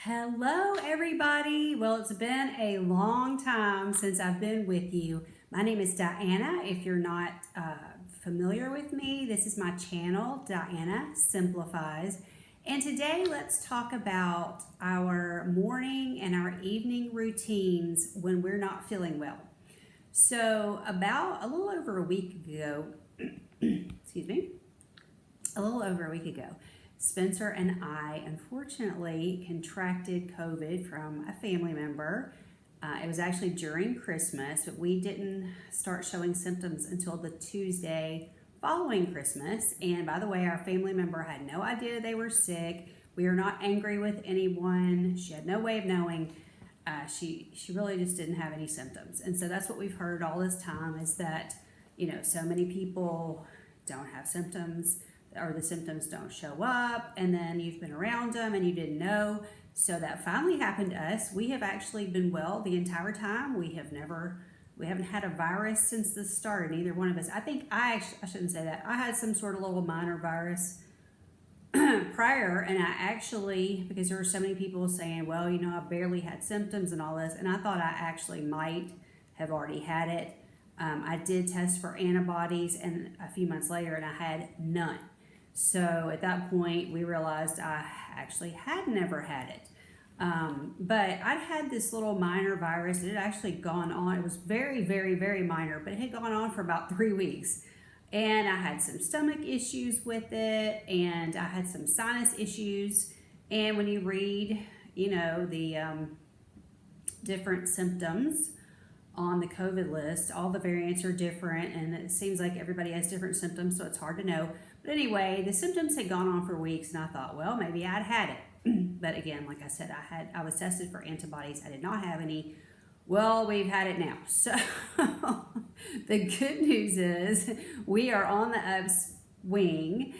Hello, everybody. Well, it's been a long time since I've been with you. My name is Diana. If you're not familiar with me, this is my channel, Diana Simplifies. And today, let's talk about our morning and our evening routines when we're not feeling well. So, about a little over a week ago, excuse me, a little over a week ago, Spencer and I unfortunately contracted COVID from a family member. It was actually during Christmas, but we didn't start showing symptoms until the Tuesday following Christmas. And by the way, our family member had no idea they were sick. We are not angry with anyone. She had no way of knowing. She really just didn't have any symptoms. And so that's what we've heard all this time is that, so many people don't have symptoms or the symptoms don't show up, and then you've been around them and you didn't know. So that finally happened to us. We have actually been well the entire time. We haven't had a virus since the start, neither one of us. I shouldn't say that. I had some sort of little minor virus prior, and I actually, because there were so many people saying, well, I barely had symptoms and all this, and I thought I actually might have already had it. I did test for antibodies and a few months later, and I had none. So at that point, we realized I actually had never had it. But I'd had this little minor virus. It had actually gone on. It was very, very, very minor, but it had gone on for about 3 weeks. And I had some stomach issues with it, and I had some sinus issues. And when you read, the different symptoms on the COVID list, all the variants are different, and it seems like everybody has different symptoms, so it's hard to know. But anyway, the symptoms had gone on for weeks, and I thought, well, maybe I'd had it. But again, like I said, I was tested for antibodies. I did not have any. Well, we've had it now. So the good news is we are on the upswing.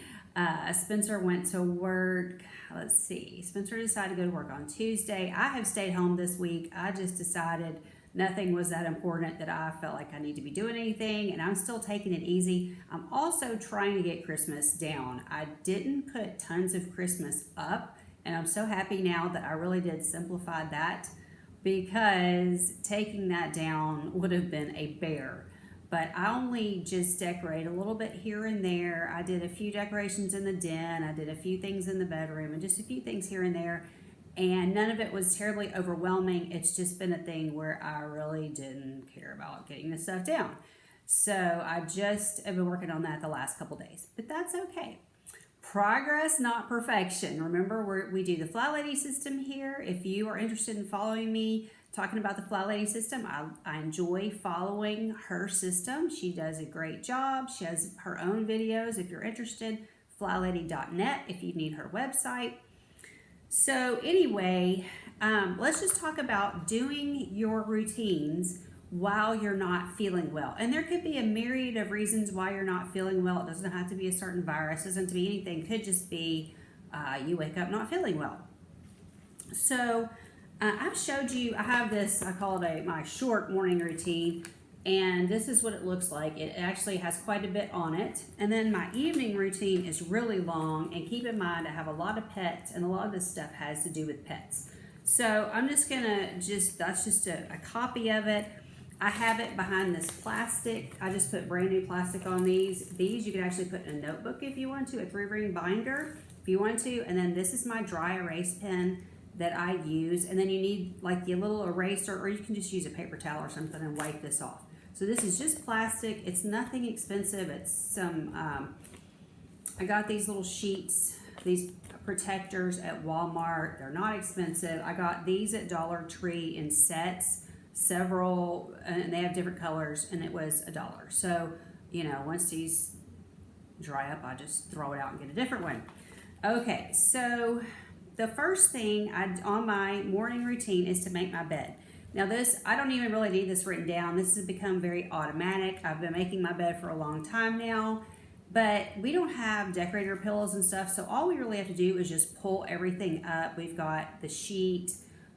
Spencer went to work. Let's see. Spencer decided to go to work on Tuesday. I have stayed home this week. I just decided nothing was that important that I felt like I need to be doing anything, and I'm still taking it easy. I'm also trying to get Christmas down. I didn't put tons of Christmas up, and I'm so happy now that I really did simplify that, because taking that down would have been a bear. But I only just decorate a little bit here and there. I did a few decorations in the den. I did a few things in the bedroom and just a few things here and there. And none of it was terribly overwhelming. It's just been a thing where I really didn't care about getting this stuff down. So I just have been working on that the last couple days. But that's okay. Progress, not perfection. Remember, we do the Fly Lady system here. If you are interested in following me talking about the Fly Lady system, I enjoy following her system. She does a great job. She has her own videos. If you're interested, flylady.net if you need her website. So anyway, let's just talk about doing your routines while you're not feeling well. And there could be a myriad of reasons why you're not feeling well. It doesn't have to be a certain virus. It doesn't have to be anything. It could just be you wake up not feeling well. So I've showed you, I have this, I call it my short morning routine. And this is what it looks like. It actually has quite a bit on it. And then my evening routine is really long. And keep in mind, I have a lot of pets, and a lot of this stuff has to do with pets. So I'm just gonna, that's just a copy of it. I have it behind this plastic. I just put brand new plastic on these. These you can actually put in a notebook if you want to, a 3-ring binder if you want to. And then this is my dry erase pen that I use. And then you need like the little eraser, or you can just use a paper towel or something and wipe this off. So this is just plastic. It's nothing expensive. It's some, I got these little sheets, these protectors at Walmart. They're not expensive. I got these at Dollar Tree in sets, several, and they have different colors, and it was $1. So, once these dry up, I just throw it out and get a different one. Okay, so the first thing on my morning routine is to make my bed. Now this, I don't even really need this written down. This has become very automatic. I've been making my bed for a long time now, but we don't have decorator pillows and stuff, so all we really have to do is just pull everything up. We've got the sheet,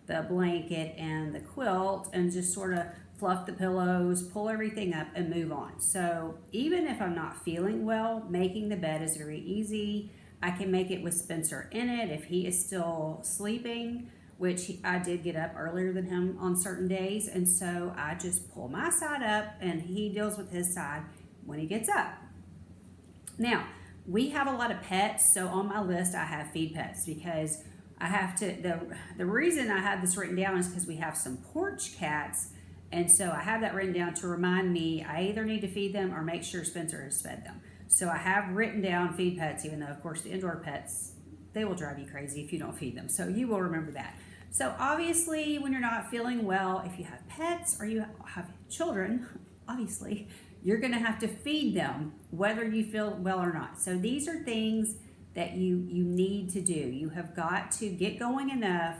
the blanket, and the quilt, and just sort of fluff the pillows, pull everything up, and move on. So even if I'm not feeling well, making the bed is very easy. I can make it with Spencer in it if he is still sleeping. which I did get up earlier than him on certain days. And so I just pull my side up and he deals with his side when he gets up. Now, we have a lot of pets, so on my list I have feed pets because I have to, the reason I have this written down is because we have some porch cats, and so I have that written down to remind me I either need to feed them or make sure Spencer has fed them. So I have written down feed pets, even though of course the indoor pets, they will drive you crazy if you don't feed them, so you will remember that. So obviously when you're not feeling well, if you have pets or you have children, obviously you're going to have to feed them whether you feel well or not. So these are things that you need to do. You have got to get going enough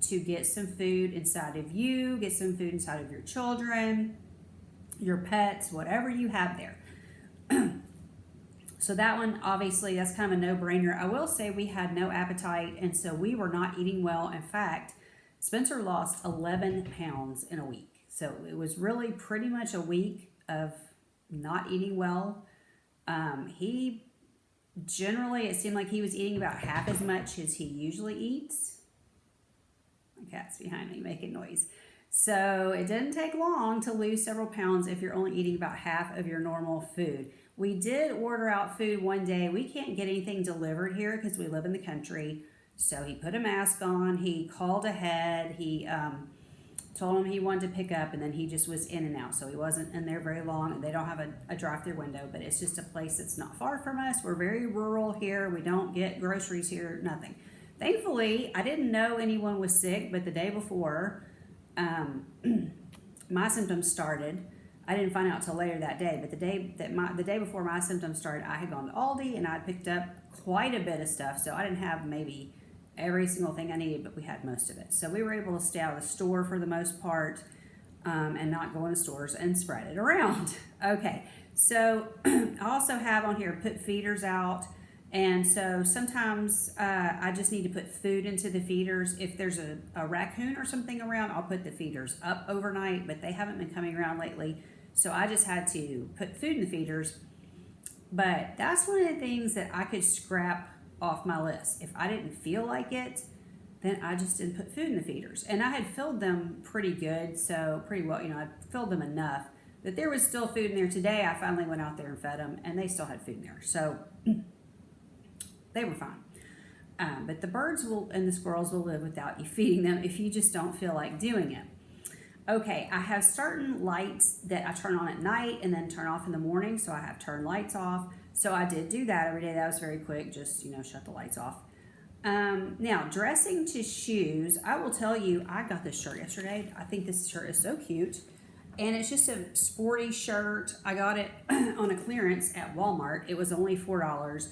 to get some food inside of you, get some food inside of your children, your pets, whatever you have there. So that one, obviously, that's kind of a no-brainer. I will say we had no appetite, and so we were not eating well. In fact, Spencer lost 11 pounds in a week. So it was really pretty much a week of not eating well. He generally, it seemed like he was eating about half as much as he usually eats. My cat's behind me making noise. So it didn't take long to lose several pounds if you're only eating about half of your normal food. We did order out food one day. We can't get anything delivered here because we live in the country. So he put a mask on. He called ahead. He told him he wanted to pick up, and then he just was in and out. So he wasn't in there very long, and they don't have a drive-through window, but it's just a place that's not far from us. We're very rural here. We don't get groceries here, nothing. Thankfully, I didn't know anyone was sick, but the day before my symptoms started, I didn't find out till later that day, but the day before my symptoms started, I had gone to Aldi and I picked up quite a bit of stuff. So I didn't have maybe every single thing I needed, but we had most of it. So we were able to stay out of the store for the most part, and not go into stores and spread it around. Okay, so I also have on here put feeders out. And so sometimes I just need to put food into the feeders. If there's a raccoon or something around, I'll put the feeders up overnight, but they haven't been coming around lately. So I just had to put food in the feeders. But that's one of the things that I could scrap off my list. If I didn't feel like it, then I just didn't put food in the feeders. And I had filled them pretty good, so pretty well, I filled them enough that there was still food in there. Today I finally went out there and fed them, and they still had food in there. So they were fine. But the birds and the squirrels will live without you feeding them if you just don't feel like doing it. Okay, I have certain lights that I turn on at night and then turn off in the morning, so I have turn lights off. So I did do that every day. That was very quick, just, shut the lights off. Now, dressing to shoes, I will tell you, I got this shirt yesterday. I think this shirt is so cute. And it's just a sporty shirt. I got it on a clearance at Walmart. It was only $4.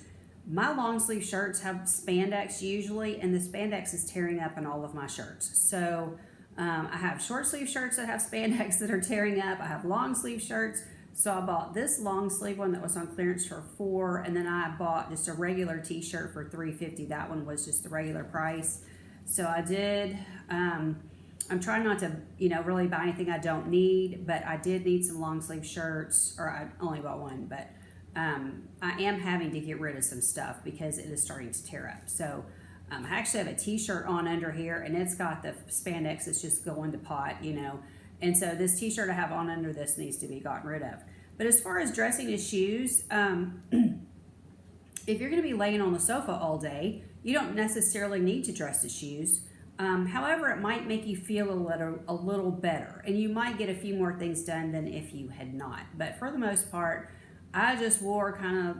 My long sleeve shirts have spandex usually, and the spandex is tearing up in all of my shirts. So I have short sleeve shirts that have spandex that are tearing up. I have long sleeve shirts. So I bought this long sleeve one that was on clearance for $4, and then I bought just a regular t-shirt for $3.50. That one was just the regular price. So I did. I'm trying not to, really buy anything I don't need, but I did need some long sleeve shirts, or I only bought one, but I am having to get rid of some stuff because it is starting to tear up. So I actually have a t-shirt on under here, and it's got the spandex that's just going to pot, and so this t-shirt I have on under this needs to be gotten rid of. But as far as dressing to shoes, if you're going to be laying on the sofa all day, you don't necessarily need to dress to shoes. However, it might make you feel a little better, and you might get a few more things done than if you had not. But for the most part, I just wore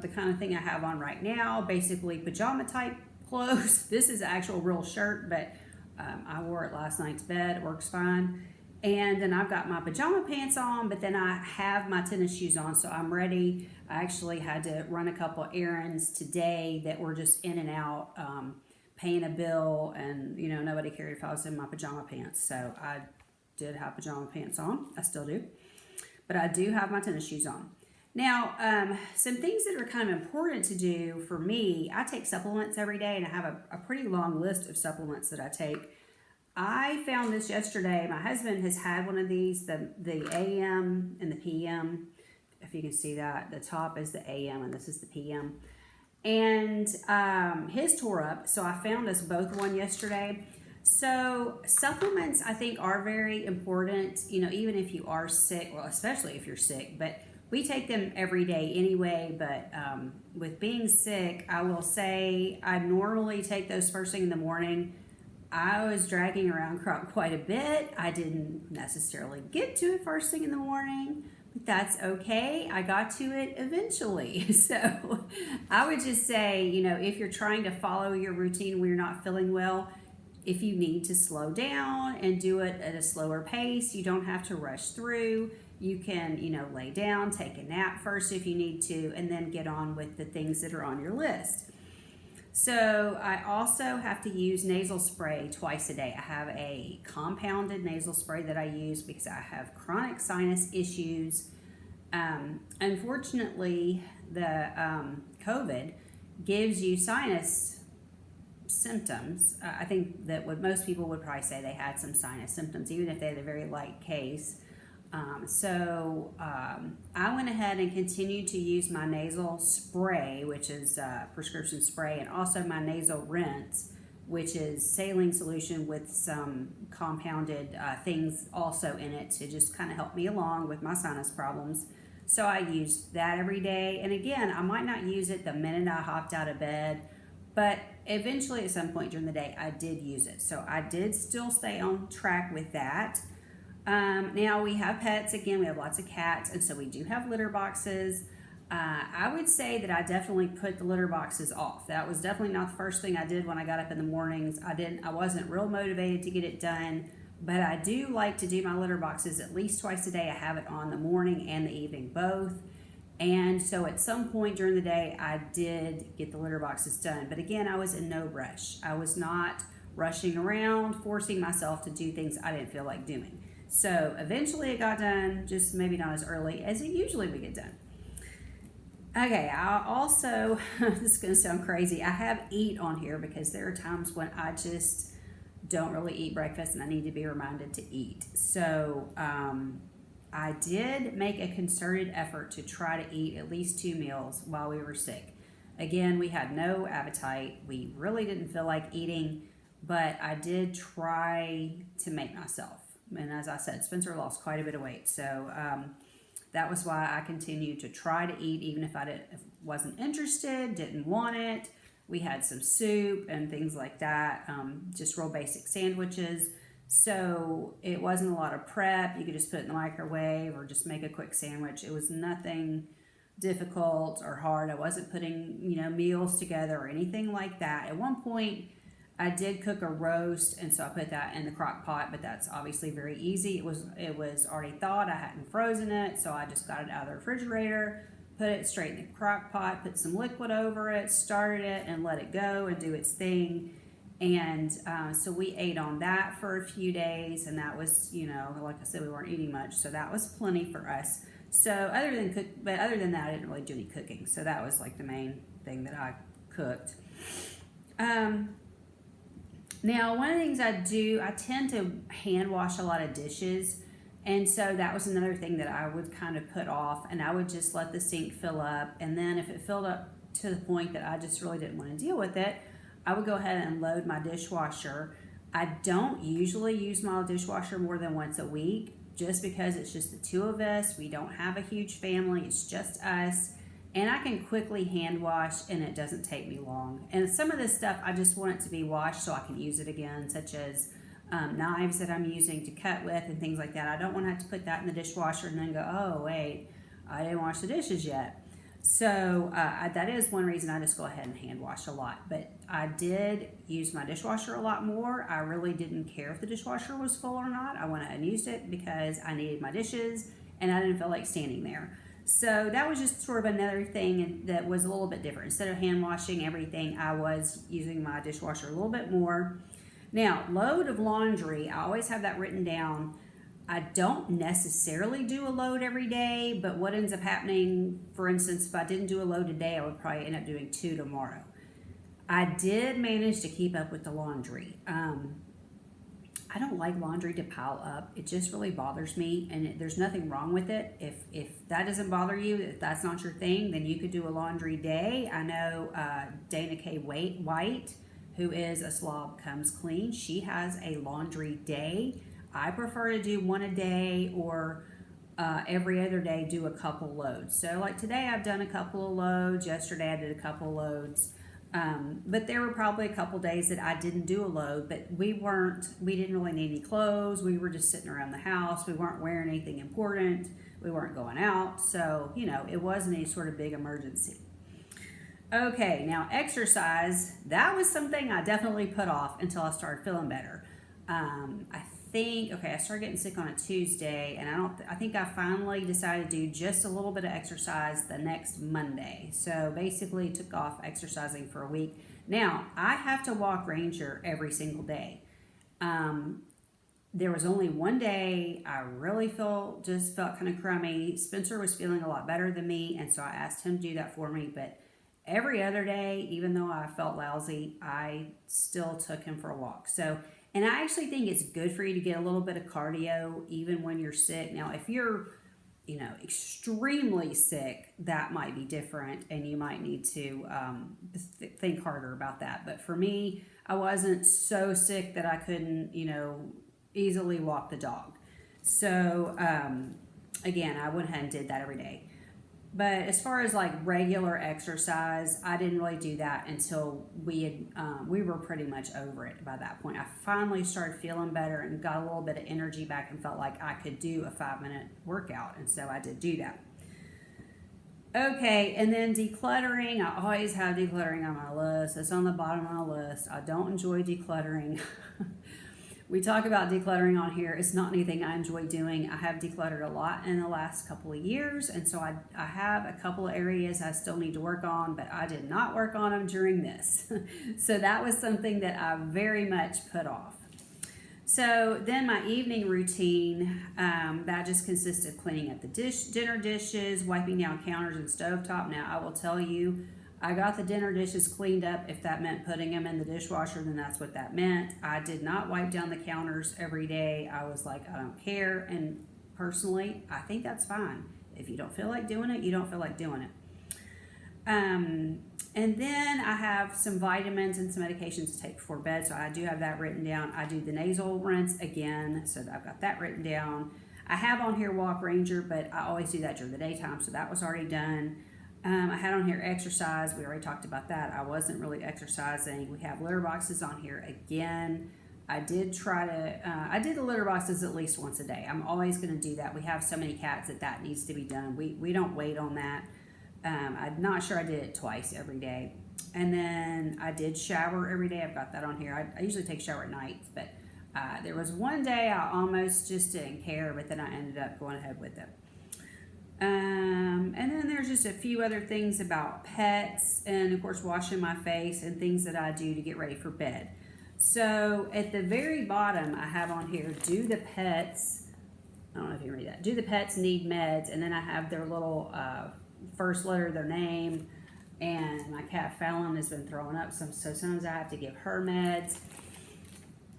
the kind of thing I have on right now, basically pajama type clothes. This is an actual real shirt, but I wore it last night to bed. It works fine. And then I've got my pajama pants on, but then I have my tennis shoes on, so I'm ready. I actually had to run a couple errands today that were just in and out, paying a bill, and nobody cared if I was in my pajama pants. So I did have pajama pants on. I still do. But I do have my tennis shoes on. Now, some things that are kind of important to do for me, I take supplements every day, and I have a pretty long list of supplements that I take. I found this yesterday. My husband has had one of these, the AM and the PM. If you can see that, the top is the AM and this is the PM. And his tore up, so I found us both one yesterday. So supplements, I think, are very important. Even if you are sick, well, especially if you're sick. But we take them every day anyway. But with being sick, I will say I normally take those first thing in the morning. I was dragging around quite a bit. I didn't necessarily get to it first thing in the morning, but that's okay. I got to it eventually. So I would just say, if you're trying to follow your routine when you're not feeling well, if you need to slow down and do it at a slower pace, you don't have to rush through. You can, lay down, take a nap first if you need to, and then get on with the things that are on your list. So I also have to use nasal spray twice a day. I have a compounded nasal spray that I use because I have chronic sinus issues. Unfortunately, the COVID gives you sinus symptoms. I think that what most people would probably say they had some sinus symptoms, even if they had a very light case. I went ahead and continued to use my nasal spray, which is prescription spray, and also my nasal rinse, which is saline solution with some compounded things also in it to just kind of help me along with my sinus problems. So I used that every day. And again, I might not use it the minute I hopped out of bed, but eventually at some point during the day, I did use it. So I did still stay on track with that. Now we have pets. Again, we have lots of cats, and so we do have litter boxes. I would say that I definitely put the litter boxes off. That was definitely not the first thing I did when I got up in the mornings. I wasn't real motivated to get it done, but I do like to do my litter boxes at least twice a day. I have it on the morning and the evening both. And so at some point during the day, I did get the litter boxes done. But again, I was in no rush. I was not rushing around, forcing myself to do things I didn't feel like doing. So eventually it got done, just maybe not as early as it usually would get done. Okay, I also, this is going to sound crazy, I have eat on here because there are times when I just don't really eat breakfast and I need to be reminded to eat. So I did make a concerted effort to try to eat at least 2 meals while we were sick. Again, we had no appetite. We really didn't feel like eating, but I did try to make myself. And as I said, Spencer lost quite a bit of weight. So that was why I continued to try to eat, even if I wasn't interested, didn't want it. We had some soup and things like that, just real basic sandwiches. So it wasn't a lot of prep. You could just put it in the microwave or just make a quick sandwich. It was nothing difficult or hard. I wasn't putting, meals together or anything like that. At one point, I did cook a roast, and so I put that in the crock pot, but that's obviously very easy. It was already thawed. I hadn't frozen it, so I just got it out of the refrigerator, put it straight in the crock pot, put some liquid over it, started it, and let it go and do its thing. And so we ate on that for a few days, and that was, like I said, we weren't eating much, so that was plenty for us. So other than that, I didn't really do any cooking. So that was like the main thing that I cooked. Now, one of the things I tend to hand wash a lot of dishes. And so that was another thing that I would kind of put off, and I would just let the sink fill up. And then if it filled up to the point that I just really didn't want to deal with it, I would go ahead and load my dishwasher. I don't usually use my dishwasher more than once a week, just because it's just the two of us. We don't have a huge family. It's just us. And I can quickly hand wash, and it doesn't take me long. And some of this stuff, I just want it to be washed so I can use it again, such as knives that I'm using to cut with and things like that. I don't want to have to put that in the dishwasher and then go, oh, wait, I didn't wash the dishes yet. So that is one reason I just go ahead and hand wash a lot. But I did use my dishwasher a lot more. I really didn't care if the dishwasher was full or not. I went ahead and used it because I needed my dishes and I didn't feel like standing there. So that was just sort of another thing that was a little bit different. Instead of hand washing everything, I was using my dishwasher a little bit more. Now, load of laundry, I always have that written down. I don't necessarily do a load every day, but what ends up happening, for instance, if I didn't do a load today, I would probably end up doing 2 tomorrow. I did manage to keep up with the laundry. I don't like laundry to pile up. It just really bothers me, and there's nothing wrong with it. If that doesn't bother you, if that's not your thing, then you could do a laundry day. I know Dana K. White, who is a slob, comes clean. She has a laundry day. I prefer to do one a day, or every other day do a couple loads. So like today I've done a couple of loads. Yesterday I did a couple loads. But there were probably a couple days that I didn't do a load, but we didn't really need any clothes. We were just sitting around the house. We weren't wearing anything important. We weren't going out. So, it wasn't any sort of big emergency. Okay, now exercise, that was something I definitely put off until I started feeling better. I started getting sick on a Tuesday, and I think I finally decided to do just a little bit of exercise the next Monday. So basically took off exercising for a week. Now, I have to walk Ranger every single day. There was only one day I really felt kind of crummy. Spencer was feeling a lot better than me, and so I asked him to do that for me, but every other day, even though I felt lousy, I still took him for a walk. And I actually think it's good for you to get a little bit of cardio even when you're sick. Now, if you're, extremely sick, that might be different, and you might need to think harder about that. But for me, I wasn't so sick that I couldn't, easily walk the dog. So, again, I went ahead and did that every day. But as far as like regular exercise, I didn't really do that until we were pretty much over it by that point. I finally started feeling better and got a little bit of energy back and felt like I could do a 5-minute workout. And so I did do that. Okay, and then decluttering. I always have decluttering on my list. It's on the bottom of my list. I don't enjoy decluttering. We talk about decluttering on here. It's not anything I enjoy doing. I have decluttered a lot in the last couple of years, and so I have a couple of areas I still need to work on, but I did not work on them during this. So that was something that I very much put off. So then my evening routine, that just consists of cleaning up the dinner dishes, wiping down counters and stovetop. Now, I will tell you, I got the dinner dishes cleaned up. If that meant putting them in the dishwasher, then that's what that meant. I did not wipe down the counters every day. I was like, I don't care. And personally, I think that's fine. If you don't feel like doing it, you don't feel like doing it. And then I have some vitamins and some medications to take before bed. So I do have that written down. I do the nasal rinse again. So I've got that written down. I have on here Walk Ranger, but I always do that during the daytime. So that was already done. I had on here exercise. We already talked about that. I wasn't really exercising. We have litter boxes on here again. I did the litter boxes at least once a day. I'm always going to do that. We have so many cats that needs to be done. We don't wait on that. I'm not sure I did it twice every day. And then I did shower every day. I've got that on here. I usually take a shower at night, but there was one day I almost just didn't care, but then I ended up going ahead with it. And then there's just a few other things about pets, and of course washing my face and things that I do to get ready for bed. So at the very bottom I have on here, do the pets need meds? And then I have their little first letter of their name, and my cat Fallon has been throwing up so sometimes I have to give her meds.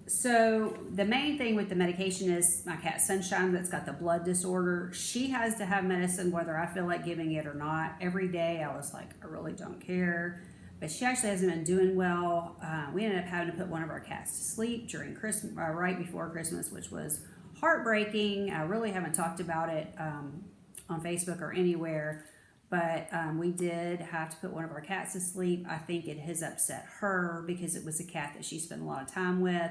So the main thing with the medication is my cat Sunshine that's got the blood disorder. She has to have medicine whether I feel like giving it or not. Every day I was like, I really don't care. But she actually hasn't been doing well. We ended up having to put one of our cats to sleep during Christmas, right before Christmas, which was heartbreaking. I really haven't talked about it on Facebook or anywhere. But we did have to put one of our cats to sleep. I think it has upset her because it was a cat that she spent a lot of time with.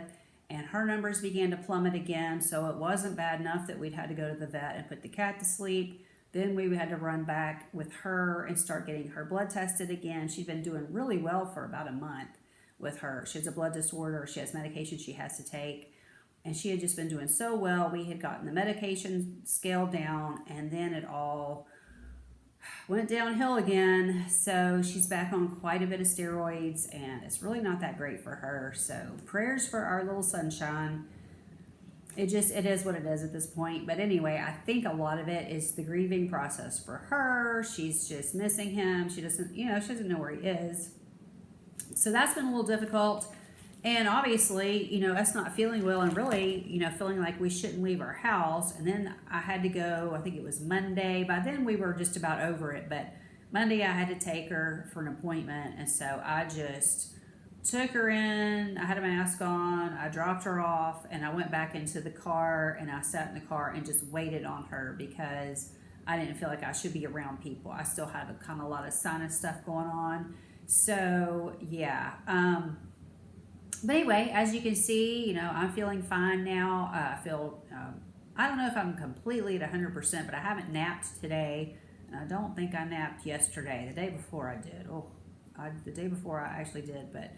And her numbers began to plummet again, so it wasn't bad enough that we'd had to go to the vet and put the cat to sleep. Then we had to run back with her and start getting her blood tested again. She'd been doing really well for about a month with her. She has a blood disorder. She has medication she has to take. And she had just been doing so well. We had gotten the medication scaled down, and then it all went downhill again. So she's back on quite a bit of steroids, and it's really not that great for her. So prayers for our little Sunshine. It is what it is at this point. But anyway, I think a lot of it is the grieving process for her. She's just missing him. She doesn't know where he is. So that's been a little difficult. And obviously, us not feeling well and really, feeling like we shouldn't leave our house. And then I had to go, I think it was Monday. By then we were just about over it. But Monday I had to take her for an appointment. And so I just took her in. I had a mask on. I dropped her off, and I went back into the car, and I sat in the car and just waited on her because I didn't feel like I should be around people. I still had a kind of a lot of sinus stuff going on. So yeah. But anyway, as you can see, I'm feeling fine now. I feel, I don't know if I'm completely at 100%, but I haven't napped today. And I don't think I napped yesterday. The day before I did. The day before I actually did, but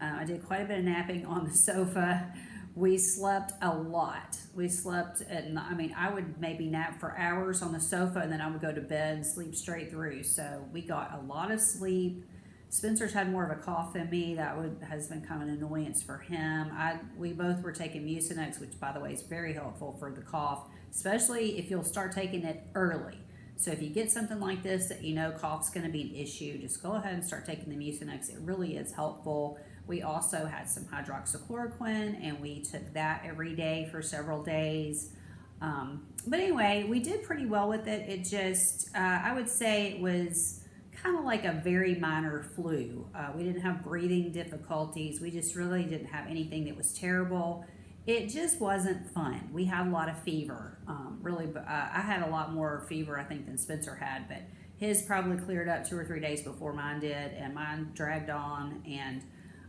I did quite a bit of napping on the sofa. We slept a lot. We slept I mean, I would maybe nap for hours on the sofa and then I would go to bed and sleep straight through. So we got a lot of sleep. Spencer's had more of a cough than me. Has been kind of an annoyance for him. We both were taking Mucinex, which by the way is very helpful for the cough, especially if you'll start taking it early. So if you get something like this that cough's going to be an issue, just go ahead and start taking the Mucinex. It really is helpful. We also had some hydroxychloroquine, and we took that every day for several days. But anyway, we did pretty well with it. It just, I would say it was kind of like a very minor flu. We didn't have breathing difficulties. We just really didn't have anything that was terrible. It just wasn't fun. We had a lot of fever. I had a lot more fever, I think, than Spencer had, but his probably cleared up 2 or 3 days before mine did, and mine dragged on, and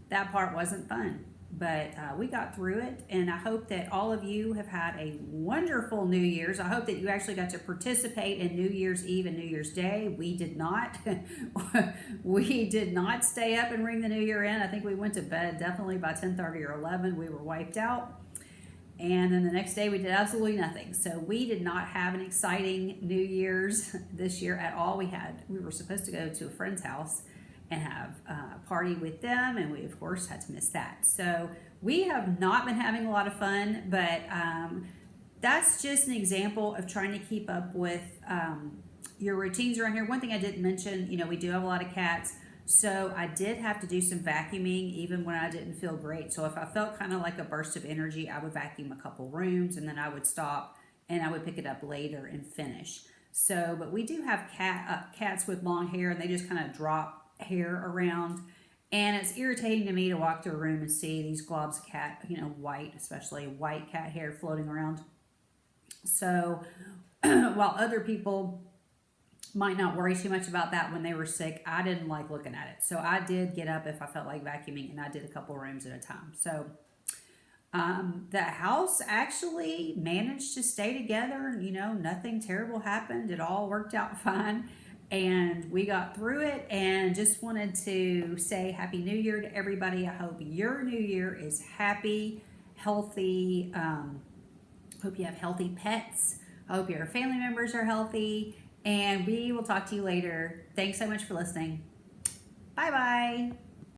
that part wasn't fun. But we got through it, and I hope that all of you have had a wonderful New Year's. I hope that you actually got to participate in New Year's Eve and New Year's Day. We did not. We did not stay up and ring the New Year in. I think we went to bed definitely by 10:30 or 11. We were wiped out. And then the next day we did absolutely nothing. So we did not have an exciting New Year's this year at all. We were supposed to go to a friend's house and have a party with them, and we of course had to miss that. So we have not been having a lot of fun, but that's just an example of trying to keep up with your routines around here. One thing I didn't mention, we do have a lot of cats. So I did have to do some vacuuming even when I didn't feel great. So if I felt kind of like a burst of energy, I would vacuum a couple rooms and then I would stop and I would pick it up later and finish. So, but we do have cats with long hair, and they just kind of drop hair around. And it's irritating to me to walk through a room and see these globs of cat, white, especially white cat hair floating around. So while other people might not worry too much about that when they were sick, I didn't like looking at it. So I did get up if I felt like vacuuming, and I did a couple rooms at a time. So the house actually managed to stay together. Nothing terrible happened. It all worked out fine, and we got through it. And just wanted to say Happy New Year to everybody. I hope your New Year is happy, healthy. Hope you have healthy pets. I hope your family members are healthy. And we will talk to you later. Thanks so much for listening. Bye bye.